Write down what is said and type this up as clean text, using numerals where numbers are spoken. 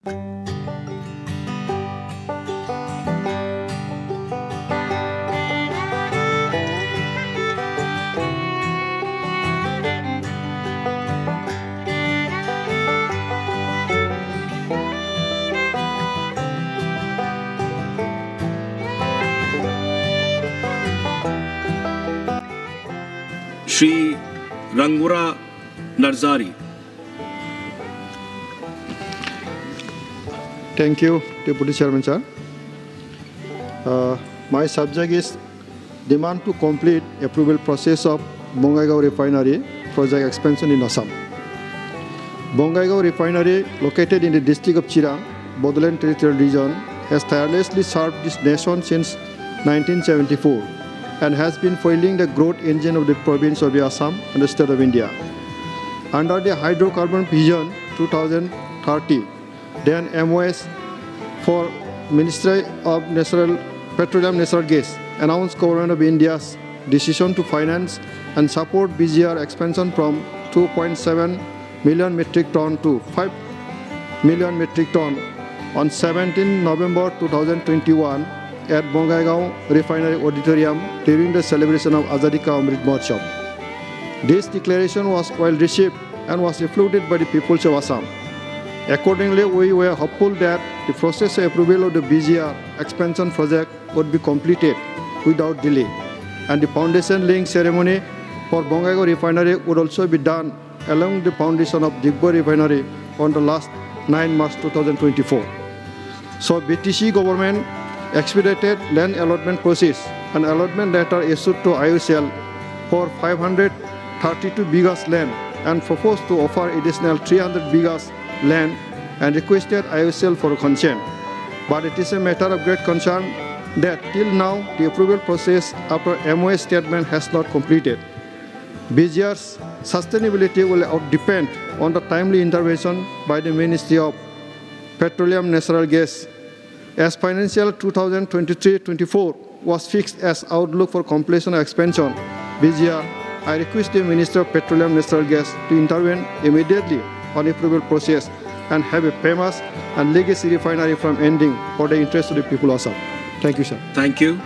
Shri Rangura Narzari. Thank you, Deputy Chairman, sir. My subject is demand to complete approval process of Bongaigaon Refinery project expansion in Assam. Bongaigaon Refinery, located in the district of Chirang, Bodoland Territorial Region, has tirelessly served this nation since 1974 and has been fueling the growth engine of the province of Assam and the state of India. Under the Hydrocarbon Vision 2030, then MOS for Ministry of Petroleum Natural Gas announced Government of India's decision to finance and support BGR expansion from 2.7 million metric ton to 5 million metric ton on 17 November 2021 at Bongaigaon Refinery Auditorium during the celebration of Azadi Ka Amrit Mahotsav. This declaration was well received and was applauded by the peoples of Assam. Accordingly, we were hopeful that the process of approval of the BGR expansion project would be completed without delay, and the foundation laying ceremony for Bongaigaon Refinery would also be done along the foundation of Digboi Refinery on the last 9 March 2024. So BTC government expedited land allotment process and allotment letter issued to IOCL for 532 bighas land and proposed to offer additional 300 bighas land and requested IOCL for consent. But it is a matter of great concern that till now the approval process after MOS statement has not completed. BGR's sustainability will depend on the timely intervention by the Ministry of Petroleum Natural Gas. As financial 2023-24 was fixed as outlook for completion of expansion, BGR, I request the Minister of Petroleum Natural Gas to intervene immediately on approval process and have a famous and legacy refinery from ending for the interest of the people of Assam. Thank you, sir. Thank you.